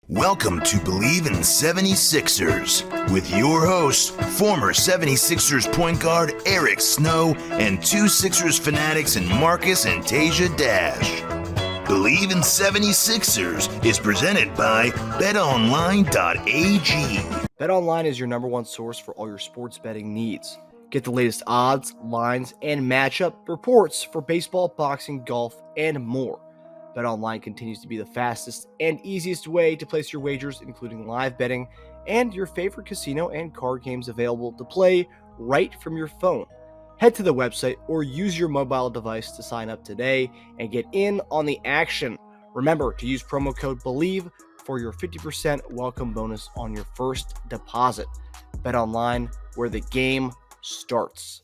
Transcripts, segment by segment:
Welcome to Bleav In 76ers with your hosts, former 76ers point guard Eric Snow and two Sixers fanatics in Marcus and Teja Dash. Bleav In 76ers is presented by BetOnline.AG. BetOnline is your number one source for all your sports betting needs. Get the latest odds, lines, and matchup reports for baseball, boxing, golf, and more. BetOnline continues to be the fastest and easiest way to place your wagers, including live betting and your favorite casino and card games available to play right from your phone. Head to the website or use your mobile device to sign up today and get in on the action. Remember to use promo code BLEAV for your 50% welcome bonus on your first deposit. BetOnline, where the game starts.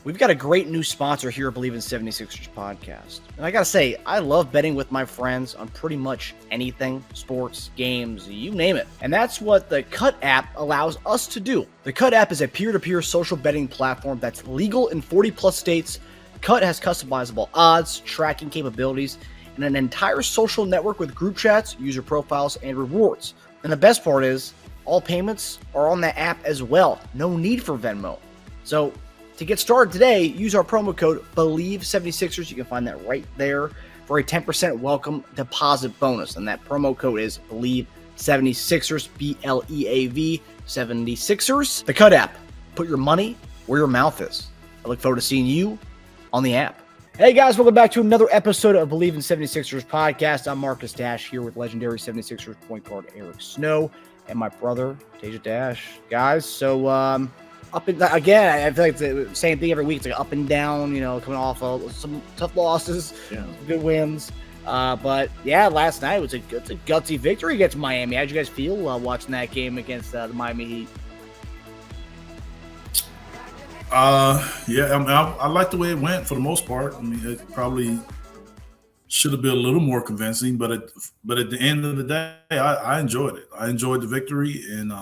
We've got a great new sponsor here at Bleav In 76ers podcast. And I got to say, I love betting with my friends on pretty much anything, sports, games, you name it. And that's what the Kutt App allows us to do. The Kutt App is a peer-to-peer social betting platform that's legal in 40 plus states. Kutt has customizable odds, tracking capabilities, and an entire social network with group chats, user profiles, and rewards. And the best part is, all payments are on the app as well. No need for Venmo. So, to get started today, use our promo code BLEAV76ers. You can find that right there for a 10% welcome deposit bonus. And that promo code is BLEAV76ers, BLEAV 76ers. The Kutt App. Put your money where your mouth is. I look forward to seeing you on the app. Hey guys, welcome back to another episode of Bleav In 76ers podcast. I'm Marcus Dash here with legendary 76ers point guard Eric Snow and my brother, Teja Dash. Guys, so up and again, I feel like it's the same thing every week. It's like up and down, coming off of some tough losses, some good wins. But yeah, last night it's a gutsy victory against Miami. How'd you guys feel watching that game against the Miami Heat? I like the way it went for the most part. I mean, it probably should have been a little more convincing, but at the end of the day, I enjoyed it. I enjoyed the victory, and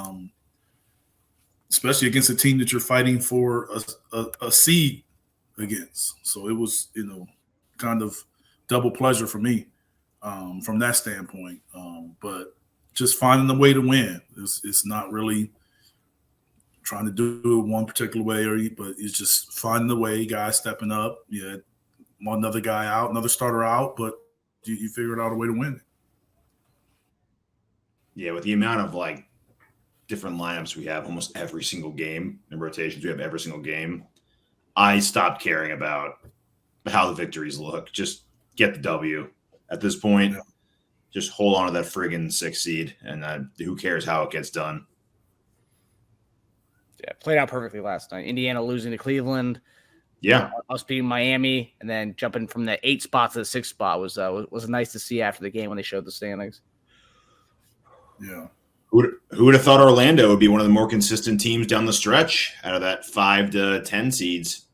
especially against a team that you're fighting for a seed against. So it was, kind of double pleasure for me from that standpoint. But just finding a way to win. It's not really trying to do it one particular way, but it's just finding the way, guys stepping up. Yeah, another guy out, another starter out, but you figured out a way to win it. Yeah, with the amount of different lineups we have almost every single game and rotations we have every single game, I stopped caring about how the victories look. Just get the W at this point. Yeah. Just hold on to that friggin' 6th seed, and who cares how it gets done. Yeah, played out perfectly last night. Indiana losing to Cleveland. Yeah, us beating Miami, and then jumping from the 8th spot to the 6th spot was nice to see after the game when they showed the standings. Yeah. Who would have thought Orlando would be one of the more consistent teams down the stretch out of that 5 to 10 seeds?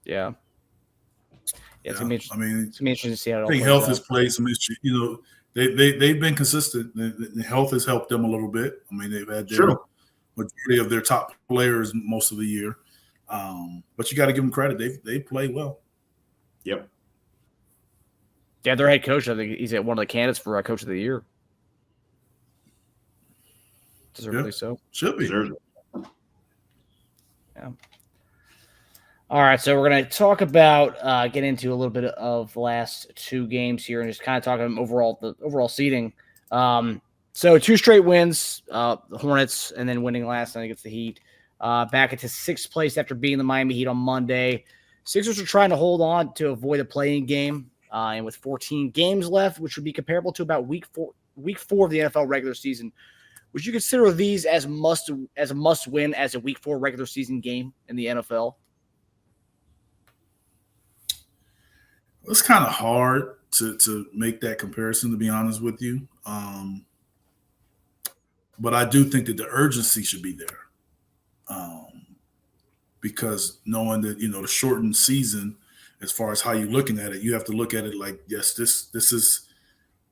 Yeah. It's gonna be interesting. I mean, it's gonna be interesting to see how it all I think plays health out. has played some issue. They've been consistent. The health has helped them a little bit. I mean, they've had their majority of their top players most of the year. But you got to give them credit. They play well. Yep. Yeah, their head coach, I think he's one of the candidates for Coach of the Year. Deservedly so. Should be. Yeah. All right, so we're going to talk about get into a little bit of the last two games here and just kind of talk about the overall seeding. So 2 straight wins, the Hornets, and then winning last night against the Heat. Back into 6th place after beating the Miami Heat on Monday. Sixers are trying to hold on to avoid a play-in game, and with 14 games left, which would be comparable to about week four of the NFL regular season. Would you consider these as a must-win as a week 4 regular season game in the NFL? It's kind of hard to make that comparison, to be honest with you. But I do think that the urgency should be there. Because knowing that, the shortened season, as far as how you're looking at it, you have to look at it like, yes, this is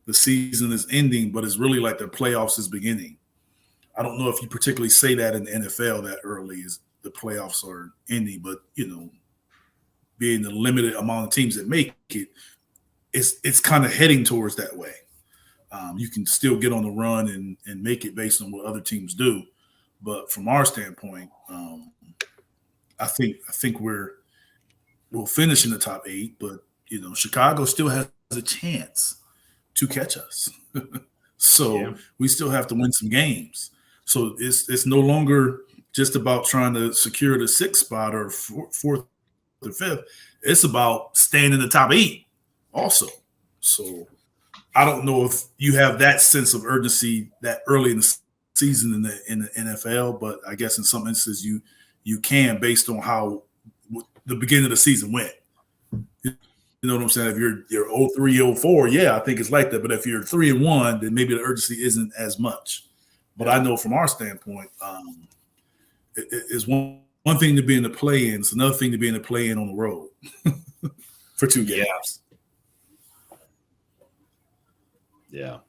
the season is ending, but it's really like the playoffs is beginning. I don't know if you particularly say that in the NFL that early is the playoffs are ending, but being the limited amount of teams that make it, it's kind of heading towards that way. You can still get on the run and make it based on what other teams do. But from our standpoint, I think we'll finish in the top 8, but Chicago still has a chance to catch us. So we still have to win some games. So it's no longer just about trying to secure the 6th spot or 4th or 5th. It's about staying in the top 8 also. So I don't know if you have that sense of urgency that early in the season in the NFL, but I guess in some instances you can, based on how the beginning of the season went. You know what I'm saying? If you're 0-3, 0-4, yeah, I think it's like that. But if you're 3-1, then maybe the urgency isn't as much. But I know from our standpoint, it's one thing to be in the play-in. It's another thing to be in the play-in on the road for 2 games. Yeah.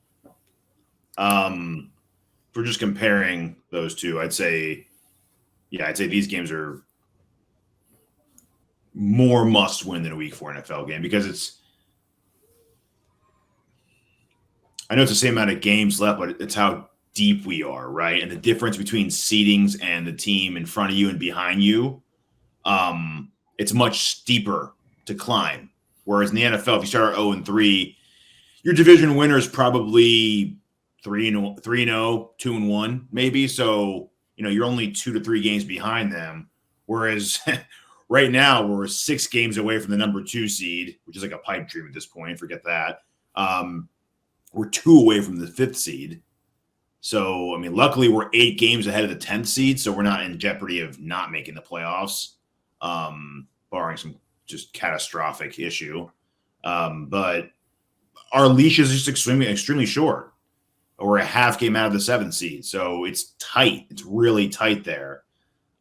For just comparing those two, I'd say these games are more must win than a week 4 NFL game, because I know it's the same amount of games left, but it's how deep we are, right? And the difference between seedings and the team in front of you and behind you, it's much steeper to climb. Whereas in the NFL, if you start 0-3, your division winner is probably 3-0, 2-1, maybe. So, you're only 2 to 3 games behind them. Whereas right now we're 6 games away from the number 2 seed, which is like a pipe dream at this point. Forget that. We're 2 away from the 5th seed. So, luckily we're 8 games ahead of the 10th seed, so we're not in jeopardy of not making the playoffs, barring some just catastrophic issue. But our leash is just extremely short. We're a half game out of the 7th seed, so it's tight. It's really tight there.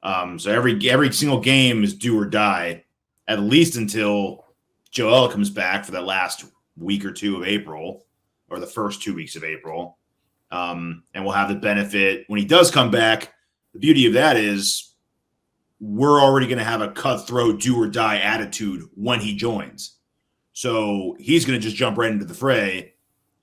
So every single game is do or die, at least until Joel comes back for that last week or 2 of April, or the first 2 weeks of April. And we'll have the benefit when he does come back. The beauty of that is we're already going to have a cutthroat do or die attitude when he joins. So he's going to just jump right into the fray.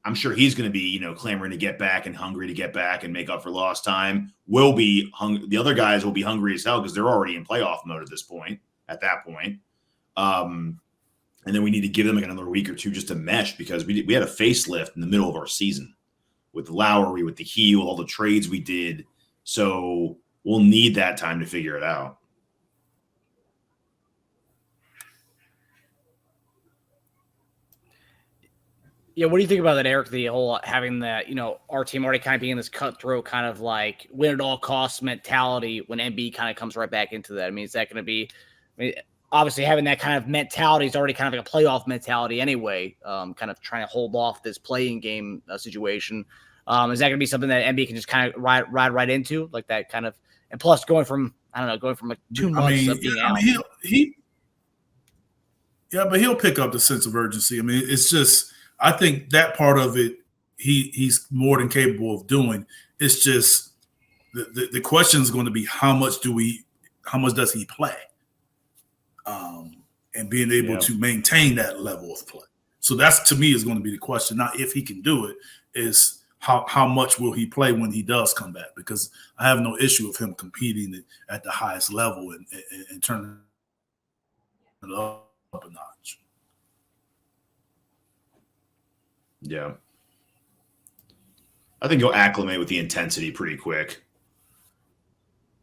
I'm sure he's going to be, clamoring to get back and hungry to get back and make up for lost time. The other guys will be hungry as hell because they're already in playoff mode at that point. And then we need to give them another week or 2 just to mesh, because we had a facelift in the middle of our season with Lowry, with the heel, all the trades we did. So we'll need that time to figure it out. Yeah, what do you think about that, Eric? The whole having that, our team already kind of being this cutthroat kind of like win at all costs mentality when MB kind of comes right back into that. Is that going to be, obviously having that kind of mentality is already kind of like a playoff mentality anyway, kind of trying to hold off this playing game situation. Is that going to be something that MB can just kind of ride right into, like that kind of, and plus going from like 2 months of being out. But he'll pick up the sense of urgency. It's just, I think that part of it, he's more than capable of doing. It's just the question is going to be how much does he play, and being able to maintain that level of play. So that's, to me, is going to be the question. Not if he can do it, is how much will he play when he does come back? Because I have no issue of him competing at the highest level and turning it up a notch. Yeah. I think he'll acclimate with the intensity pretty quick.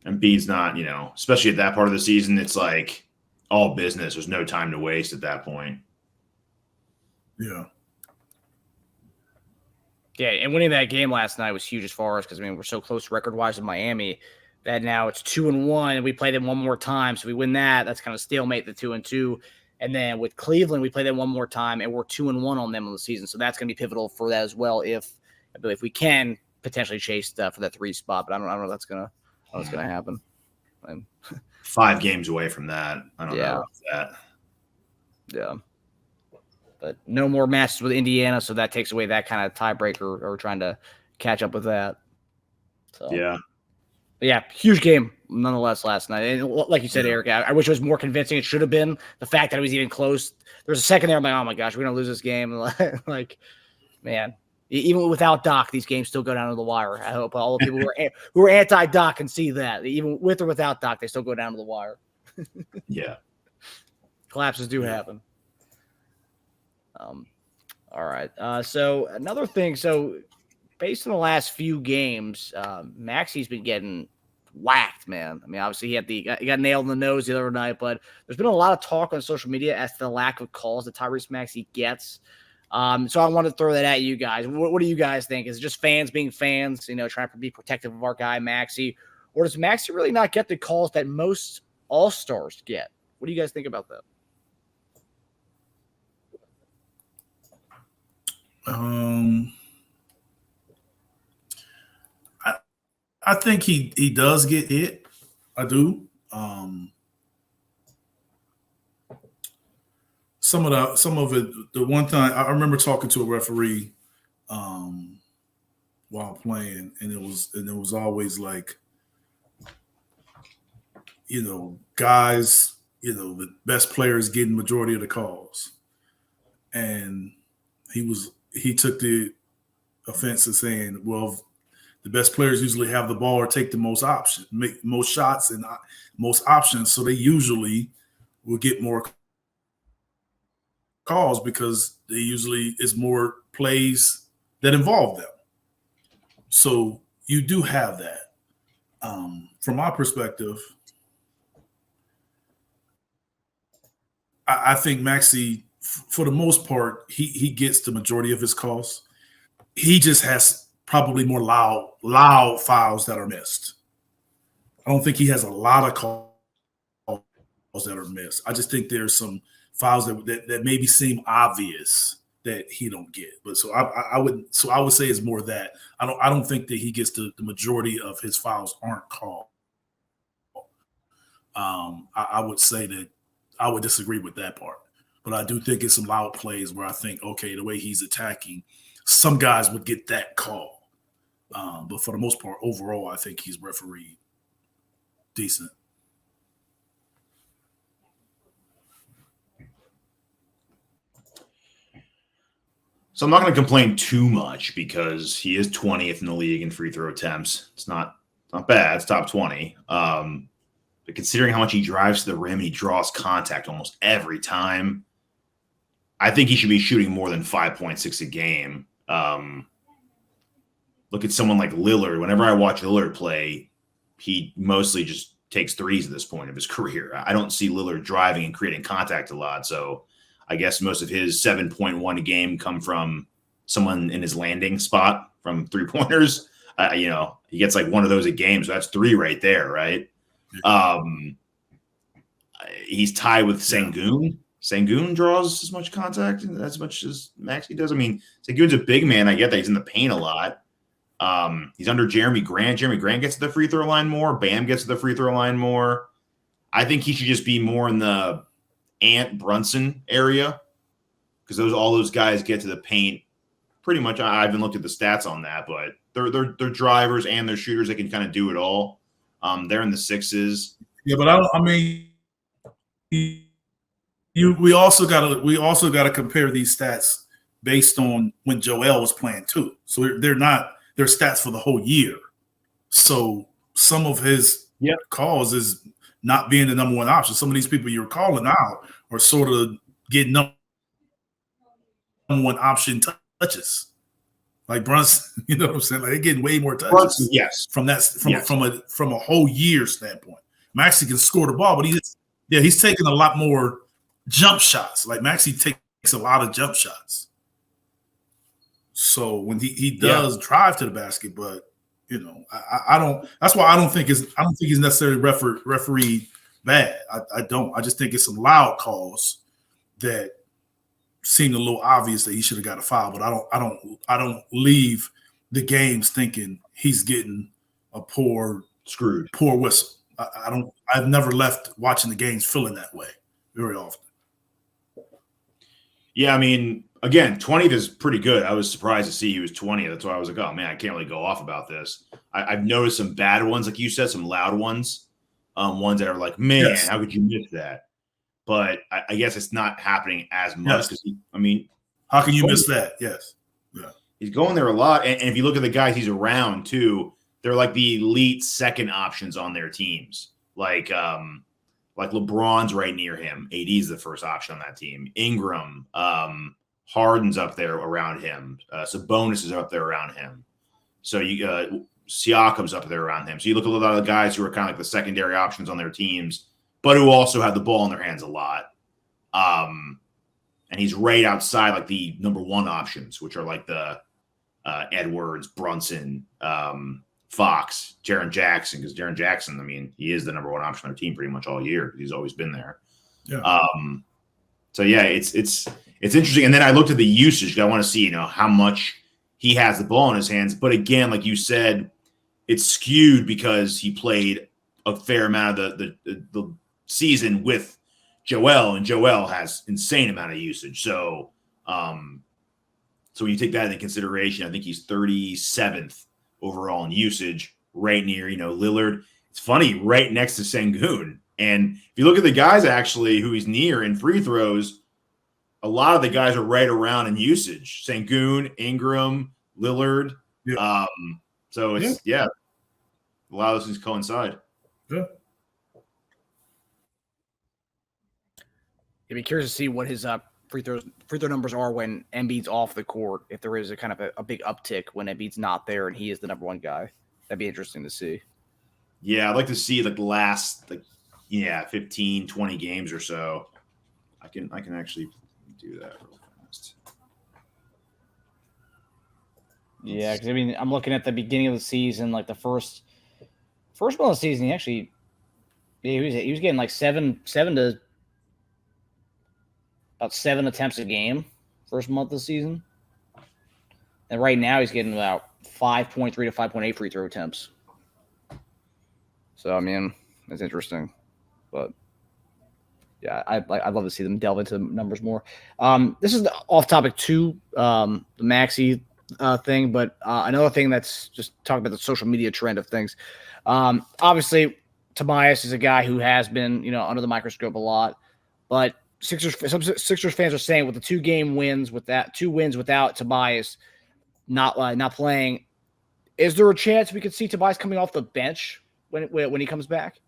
And Embiid's not, especially at that part of the season, it's like all business. There's no time to waste at that point. Yeah. Yeah, and winning that game last night was huge as far as, because we're so close record-wise with Miami that now it's 2-1, and we play them one more time. So we win that. That's kind of stalemate the 2-2. And then with Cleveland, we play them one more time, and we're 2-1 on them on the season. So that's going to be pivotal for that as well. If we can potentially chase for that 3 spot, but I don't know if that's going to happen. 5 games away from that. I don't know about that. Yeah. But no more matches with Indiana, so that takes away that kind of tiebreaker or trying to catch up with that. So yeah, huge game nonetheless last night. And like you said, Eric, I wish it was more convincing. It should have been. The fact that it was even close. There was a second there, I'm like, oh my gosh, we're gonna lose this game. Like, man, Even without Doc, these games still go down to the wire. I hope all the people who are anti-Doc can see that. Even with or without Doc, they still go down to the wire. Yeah. Collapses do happen. All right. So another thing. So based on the last few games, Maxey's been getting whacked, man. I mean, obviously he got nailed in the nose the other night, but there's been a lot of talk on social media as to the lack of calls that Tyrese Maxey gets. So I want to throw that at you guys. What do you guys think? Is it just fans being fans, trying to be protective of our guy Maxey, or does Maxey really not get the calls that most all-stars get? What do you guys think about that? I think he does get hit. I do. Some of it. The one time I remember talking to a referee while playing, and it was always like, guys, the best players getting majority of the calls, and he took the offense to saying, well, the best players usually have the ball or take the most options, make most shots and most options, so they usually will get more calls because they usually is more plays that involve them. So you do have that. From my perspective, I think Maxey, for the most part, he gets the majority of his calls. He just has probably more loud fouls that are missed. I don't think he has a lot of calls that are missed. I just think there's some fouls that maybe seem obvious that he don't get. But so I would say it's more that I don't think that he gets the majority of his fouls aren't called. I would say that I would disagree with that part. But I do think it's some loud plays where I think, okay, the way he's attacking, some guys would get that call. But for the most part, overall, I think he's refereed decent. So I'm not going to complain too much because he is 20th in the league in free throw attempts. It's not bad. It's top 20. But considering how much he drives to the rim, he draws contact almost every time. I think he should be shooting more than 5.6 a game. Look at someone like Lillard. Whenever I watch Lillard play, he mostly just takes threes at this point of his career. I don't see Lillard driving and creating contact a lot. So I guess most of his 7.1 a game come from someone in his landing spot from three-pointers. He gets like one of those a game. So that's three right there, right? He's tied with Sengun. Sengun draws as much contact as much as Maxey does. I mean, Sengun's a big man. I get that he's in the paint a lot. He's under Jeremy Grant. Jeremy Grant gets to the free throw line more. Bam gets to the free throw line more. I think he should just be more in the Ant Brunson area because all those guys get to the paint pretty much. I haven't looked at the stats on that, but they're drivers and they're shooters that can kind of do it all. They're in the sixes. Yeah, but we also gotta compare these stats based on when Joel was playing too. So they're stats for the whole year. So some of his calls is not being the number one option. Some of these people you're calling out are sort of getting number one option touches. Like Brunson, you know what I'm saying? Like they're getting way more touches. Brunson, yes. From a whole year standpoint. Maxey can score the ball, but he's taking a lot more jump shots. Like Maxey takes a lot of jump shots. So when he does drive to the basket, but I don't. That's why I don't think he's necessarily refereed bad. I don't. I just think it's some loud calls that seemed a little obvious that he should have got a foul. But I don't leave the games thinking he's getting a poor whistle. I don't. I've never left watching the games feeling that way very often. Yeah, I mean, again, 20th is pretty good. I was surprised to see he was 20th. That's why I was like, oh, man, I can't really go off about this. I've noticed some bad ones, like you said, some loud ones, ones that are like, man, how could you miss that? But I guess it's not happening as much. Yes. I mean, how can you miss that? Yes. Yeah. He's going there a lot. And if you look at the guys he's around too, they're like the elite second options on their teams. Like LeBron's right near him. AD's the first option on that team. Ingram, Harden's up there around him. Sabonis is up there around him. So Siakam's up there around him. So you look at a lot of the guys who are kind of like the secondary options on their teams, but who also have the ball in their hands a lot. And he's right outside like the number one options, which are like the Edwards, Brunson, Fox, Jaren Jackson, because Jaren Jackson, I mean, he is the number one option on their team pretty much all year. He's always been there. Yeah. So yeah, it's interesting. And then I looked at the usage. I want to see, how much he has the ball in his hands. But again, like you said, it's skewed because he played a fair amount of the season with Joel, and Joel has insane amount of usage. So, so when you take that into consideration, I think he's 37th overall in usage, right near, Lillard. It's funny, right next to Sengun. And if you look at the guys actually who he's near in free throws, a lot of the guys are right around in usage. Sengun, Ingram, Lillard. Yeah. So it's a lot of those things coincide. Yeah. I'd be curious to see what his free throw numbers are when Embiid's off the court. If there is a kind of a big uptick when Embiid's not there and he is the number one guy, that'd be interesting to see. Yeah, I'd like to see like the last 15, 20 games or so. I can actually do that real fast. Yeah, because I mean, I'm looking at the beginning of the season, like the first month of the season. He was getting like seven to about 7 attempts a game first month of the season, and right now he's getting about 5.3 to 5.8 free throw attempts. So I mean, that's interesting, but yeah, I'd love to see them delve into the numbers more. This is off topic too, the Maxey thing, but another thing that's just talking about the social media trend of things. Obviously, Tobias is a guy who has been under the microscope a lot, but some Sixers fans are saying with the 2 wins without Tobias not playing, is there a chance we could see Tobias coming off the bench when he comes back?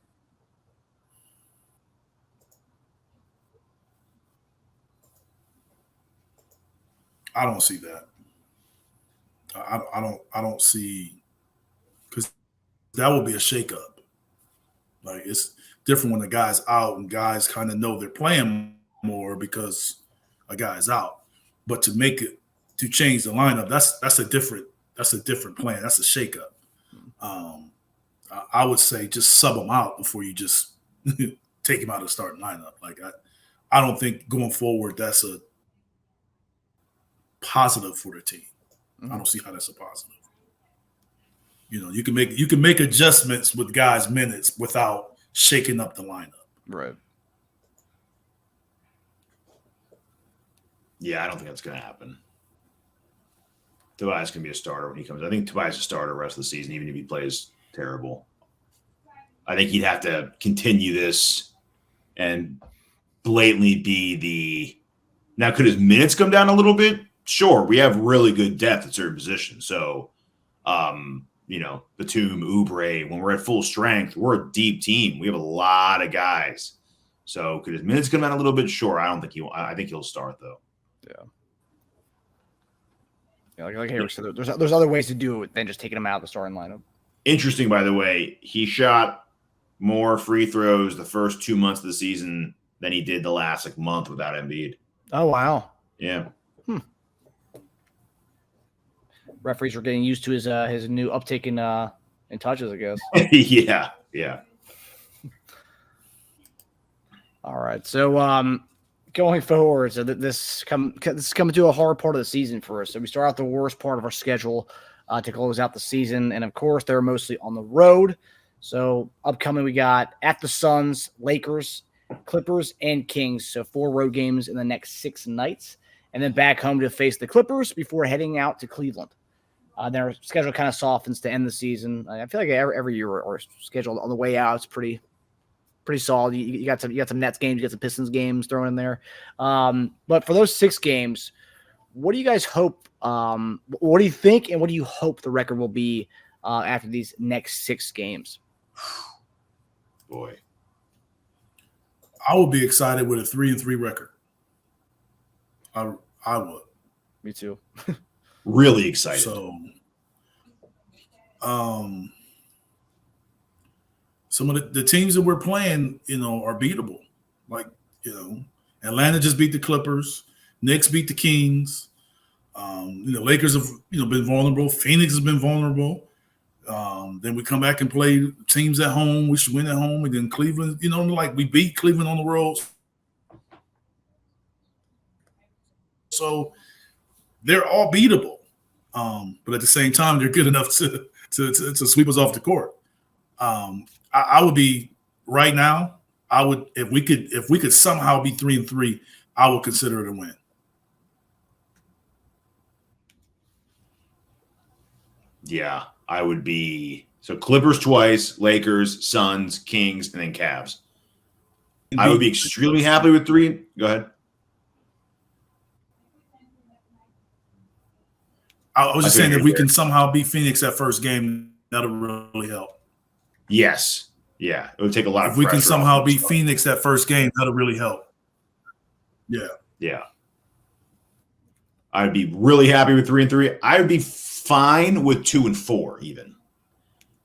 I don't see that. I don't see, because that would be a shakeup. Like, it's different when the guy's out and guys kind of know they're playing more because a guy's out. But to change the lineup, that's a different plan. That's a shakeup. I would say just sub him out before you just take him out of the starting lineup. Like, I don't think going forward that's a positive for the team. I don't see how that's a positive. You can make adjustments with guys' minutes without shaking up the lineup. Right. Yeah, I don't think that's going to happen. Tobias can be a starter when he comes. I think Tobias is a starter the rest of the season, even if he plays terrible. I think he'd have to continue this and blatantly be now, could his minutes come down a little bit? Sure. We have really good depth at certain positions. So, Batum, Oubre, when we're at full strength, we're a deep team. We have a lot of guys. So could his minutes come down a little bit? Sure. I think he'll start though. Yeah, like Eric said, there's other ways to do it than just taking him out of the starting lineup. Interesting, by the way, he shot more free throws the first 2 months of the season than he did the last month without Embiid. Oh wow! Yeah. Referees are getting used to his new uptick in touches, I guess. Yeah. All right, so going forward, so this is coming to a hard part of the season for us. So we start out the worst part of our schedule to close out the season, and of course they're mostly on the road. So upcoming, we got at the Suns, Lakers, Clippers, and Kings. So 4 road games in the next 6 nights, and then back home to face the Clippers before heading out to Cleveland. Then our schedule kind of softens to end the season. I feel like every year our schedule on the way out is pretty solid. You got some Nets games, you got some Pistons games thrown in there. But for those 6 games, what do you guys hope? What do you think, and what do you hope the record will be after these next 6 games? Boy, I would be excited with a 3-3 record. I would. Me too. really excited. So, some of the teams that we're playing, are beatable. Like, Atlanta just beat the Clippers. Knicks beat the Kings. Lakers have, been vulnerable. Phoenix has been vulnerable. Then we come back and play teams at home. We should win at home. And then Cleveland, we beat Cleveland on the road. So they're all beatable. But at the same time, they're good enough to sweep us off the court. I would be right now. I would, if we could somehow be 3-3, I would consider it a win. Yeah, I would be. So Clippers twice, Lakers, Suns, Kings, and then Cavs. I would be extremely happy with 3. Go ahead. I was just saying, if we can somehow beat Phoenix that first game, that'll really help. Yes. Yeah. It would take a lot of pressure. If we can somehow beat Phoenix that first game, that'll really help. Yeah. Yeah. I'd be really happy with 3-3. I would be fine with 2-4 even.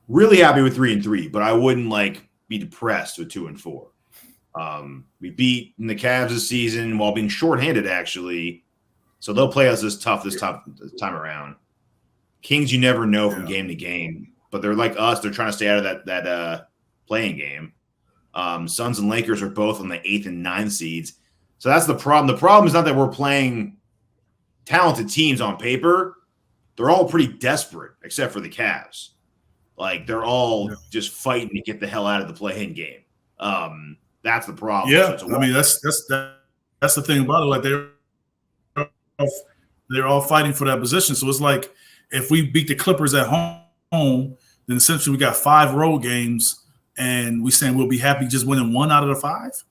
Really happy with 3-3, but I wouldn't be depressed with 2-4. We beat the Cavs this season while being shorthanded, actually. So they'll play us this time around. Kings, you never know from game to game, but they're like us. They're trying to stay out of that playing game. Suns and Lakers are both on the 8th and 9th seeds. So that's the problem. The problem is not that we're playing talented teams on paper. They're all pretty desperate, except for the Cavs. They're all just fighting to get the hell out of the play-in game. That's the problem. Yeah, So that's the thing about it. They're all fighting for that position. So it's like if we beat the Clippers at home, then essentially we got 5 road games, and we saying we'll be happy just winning 1 out of the 5.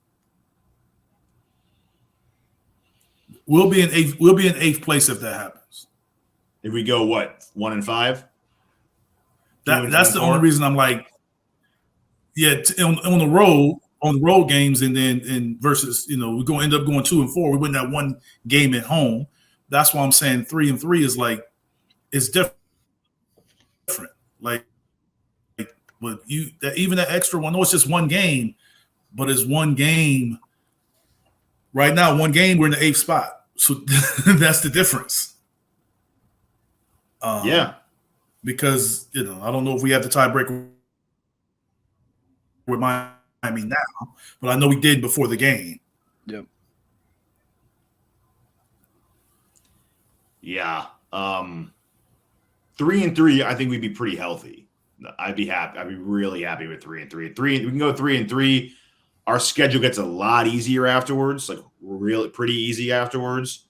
We'll be in 8th place if that happens. If we go 1-5. That's the only reason I'm on the road games, and versus we're going to end up going 2-4. We win that 1 game at home. That's why I'm saying 3-3 is it's different. But even that extra one, no, it's just 1 game, but it's 1 game. Right now, 1 game, we're in the 8th spot. So that's the difference. Because I don't know if we have the tiebreaker with Miami now, but I know we did before the game. Yep. Yeah. 3-3, I think we'd be pretty healthy. I'd be happy. I'd be really happy with 3-3. We can go 3-3. Our schedule gets a lot easier afterwards, really pretty easy afterwards.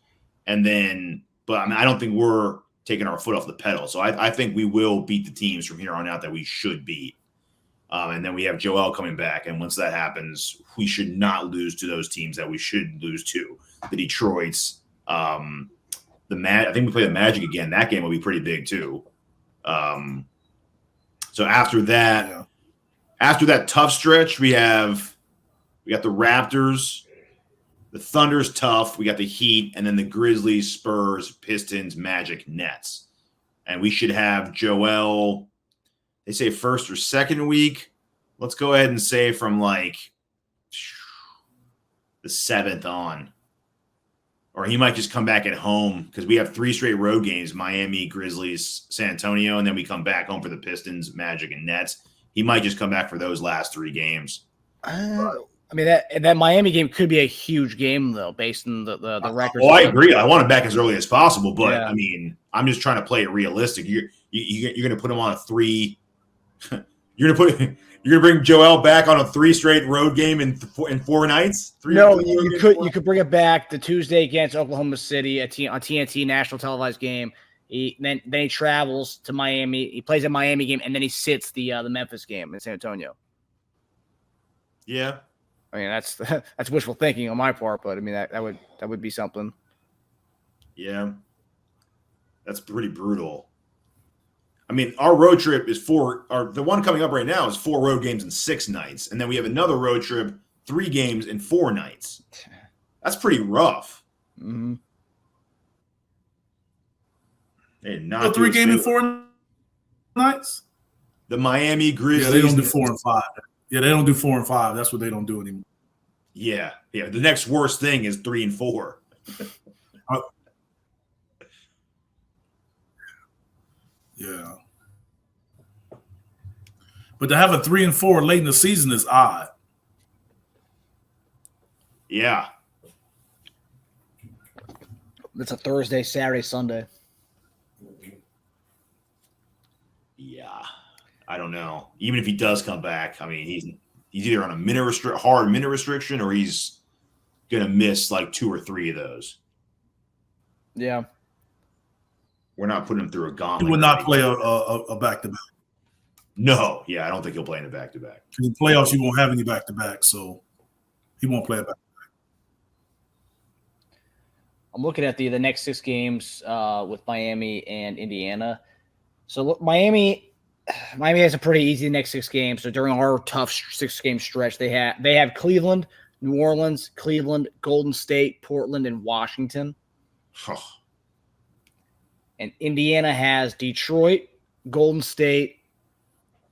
And then, but I don't think we're taking our foot off the pedal. So I think we will beat the teams from here on out that we should beat. And then we have Joel coming back. And once that happens, we should not lose to those teams that we should lose to. The Detroits, I think we play the Magic again. That game will be pretty big too. So after that tough stretch, we got the Raptors, the Thunder's tough. We got the Heat, and then the Grizzlies, Spurs, Pistons, Magic, Nets. And we should have Joel, they say first or second week. Let's go ahead and say from the 7th on. Or he might just come back at home because we have 3 straight road games, Miami, Grizzlies, San Antonio, and then we come back home for the Pistons, Magic, and Nets. He might just come back for those last 3 games. That Miami game could be a huge game, though, based on the records. Oh, I agree. I want him back as early as possible, but I'm just trying to play it realistic. You're going to put him on a 3. You're going to bring Joel back on a 3 straight road game in 4 nights. You could bring it back the Tuesday against Oklahoma City on TNT national televised game. Then he travels to Miami. He plays a Miami game, and then he sits the Memphis game in San Antonio. Yeah. That's wishful thinking on my part, but that would be something. Yeah, that's pretty brutal. I mean, our road trip is the one coming up right now is 4 road games in 6 nights. And then we have another road trip, 3 games in 4 nights. That's pretty rough. Mm-hmm. They did not 3 games in 4 nights? The Miami Grizzlies. Yeah, they don't do 4 and 5. Yeah, they don't do 4 and 5. That's what they don't do anymore. Yeah. The next worst thing is 3 and 4. Yeah. But to have a 3 and 4 late in the season is odd. Yeah. It's a Thursday, Saturday, Sunday. Yeah. I don't know. Even if he does come back, I mean, he's either on a hard minute restriction, or he's gonna miss like 2 or 3 of those. Yeah. We're not putting him through a gauntlet. He would not play a back-to-back. No. Yeah, I don't think he'll play in a back-to-back. In the playoffs, you won't have any back-to-back, so he won't play a back. I'm looking at the next 6 games with Miami and Indiana. So look, Miami has a pretty easy next 6 games. So during our tough 6-game stretch, they have Cleveland, New Orleans, Cleveland, Golden State, Portland, and Washington. And Indiana has Detroit, Golden State,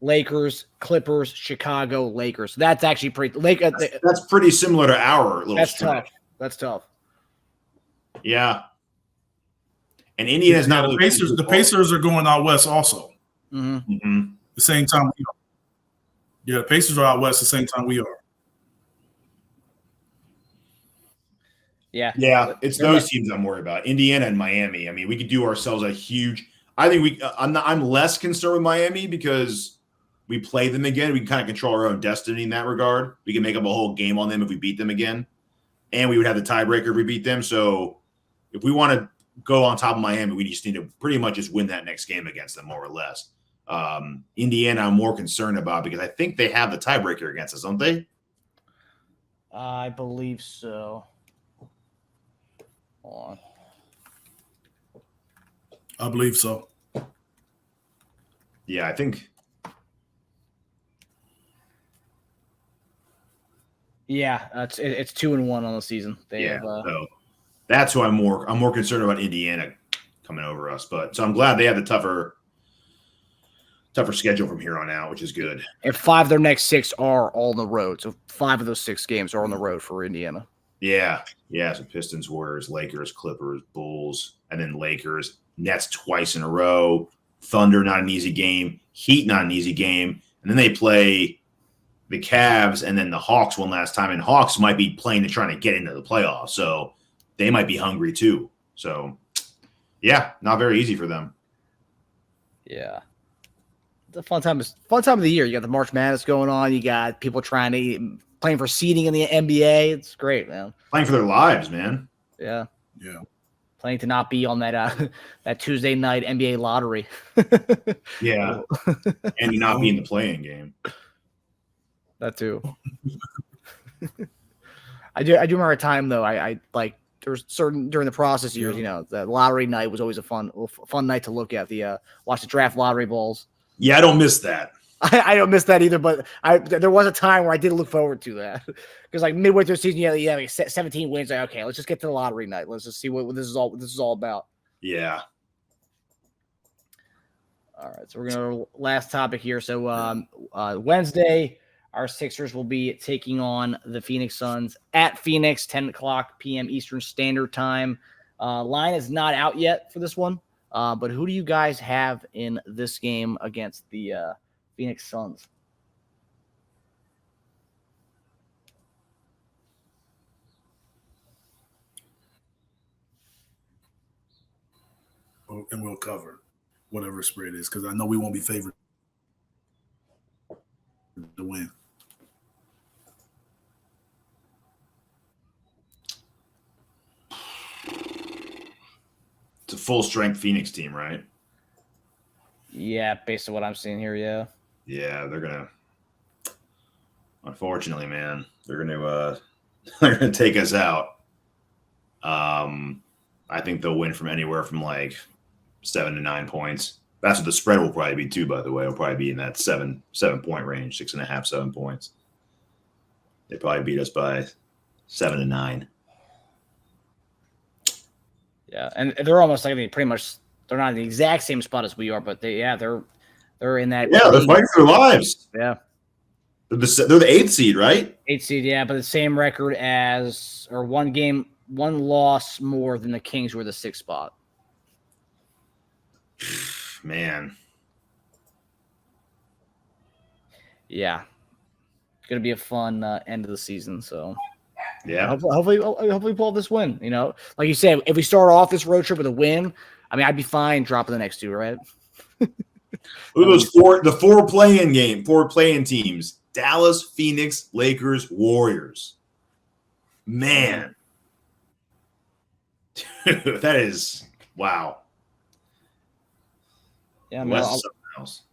Lakers, Clippers, Chicago, Lakers. So that's actually pretty. That's pretty similar to our little. That's stretch. tough. That's tough. Yeah. And Indiana's not the Pacers. The Pacers are going out west also. Mm-hmm. Mm-hmm. The same time we are. Yeah, the Pacers are out west the same time we are. Yeah. Yeah, it's those teams I'm worried about. Indiana and Miami. I mean, we could do ourselves a huge. I think I'm less concerned with Miami because we play them again. We can kind of control our own destiny in that regard. We can make up a whole game on them if we beat them again, and we would have the tiebreaker if we beat them. So if we want to go on top of Miami, we just need to pretty much just win that next game against them, more or less. Indiana, I'm more concerned about because I think they have the tiebreaker against us, don't they? I Bleav so. Hold on. I Bleav so. Yeah, I think. Yeah, it's 2-1 on the season. They have, so that's who I'm more concerned about Indiana coming over us. But so I'm glad they have the tougher schedule from here on out, which is good. And 5 of their next 6 are all on the road. So 5 of those 6 games are on the road for Indiana. Yeah. So Pistons, Warriors, Lakers, Clippers, Bulls, and then Lakers. Nets twice in a row. Thunder, not an easy game. Heat, not an easy game. And then they play the Cavs and then the Hawks one last time. And Hawks might be playing to trying to get into the playoffs. So they might be hungry too. So, yeah, not very easy for them. Yeah. It's a fun time of the year. You got the March Madness going on. You got people playing for seeding in the NBA. It's great, man. Playing for their lives, man. Yeah. Yeah. Playing to not be on that Tuesday night NBA lottery. Yeah. And not be in the playing game. That too. I do remember a time though. I like there was certain during the process years, the lottery night was always a fun night to look at. Watch the draft lottery balls. Yeah, I don't miss that. I don't miss that either, but there was a time where I did look forward to that because like midway through the season, you have 17 wins. Like, okay, let's just get to the lottery night. Let's just see what this is all about. Yeah. All right, so we're gonna last topic here. So Wednesday, our Sixers will be taking on the Phoenix Suns at Phoenix, 10:00 p.m. Eastern Standard Time. Line is not out yet for this one, but who do you guys have in this game against the Phoenix Suns? And we'll cover whatever spread is because I know we won't be favored to win. It's a full strength Phoenix team, right? Yeah, based on what I'm seeing here, yeah. Yeah, they're gonna. Unfortunately, man, they're gonna take us out. I think they'll win from anywhere from like 7 to 9 points. That's what the spread will probably be too, by the way. It'll probably be in that 7-point range, 6.5, 7 points. They probably beat us by 7 to 9. Yeah, and they're almost like, I mean, pretty much they're not in the exact same spot as we are, but they're in that. Yeah, they're fighting for their lives. Yeah, they're the 8th seed, right? 8th seed, yeah, but the same record as, or one loss more than the Kings, who are the 6th spot. Man, yeah, it's gonna be a fun end of the season. So yeah, hopefully pull off this win. You know, like you said, if we start off this road trip with a win, I mean, I'd be fine dropping the next 2, right? Look at those 4 play-in teams: Dallas, Phoenix, Lakers, Warriors. Man, that is wow. Yeah, I mean,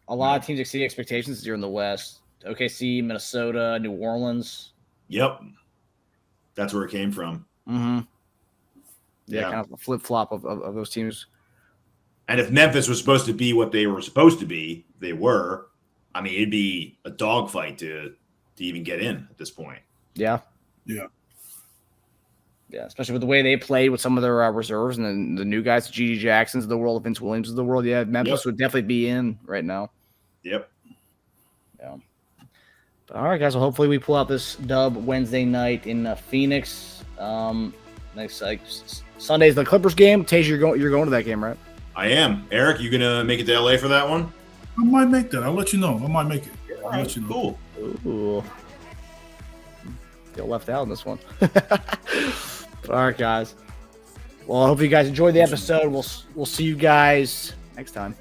a lot of teams exceed expectations here in the West. OKC, Minnesota, New Orleans. Yep, that's where it came from. Mm-hmm. Yeah, kind of a flip-flop of those teams. And if Memphis was supposed to be what they were supposed to be, they were. I mean, it'd be a dogfight to even get in at this point. Yeah. Yeah. Yeah, especially with the way they played with some of their reserves and then the new guys, G.D. Jacksons of the world, Vince Williams of the world. Yeah, Memphis would definitely be in right now. Yep. Yeah. But all right, guys. Well, hopefully we pull out this dub Wednesday night in Phoenix. Next Sunday's the Clippers game. Teja, you're going to that game, right? I am. Eric, you gonna make it to LA for that one? I might make that. I'll let you know. I might make it. I'll let you know. Cool. Ooh. Feel left out in this one. All right, guys. Well, I hope you guys enjoyed the episode. We'll see you guys next time.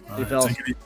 All See you, right, fellas. take it easy.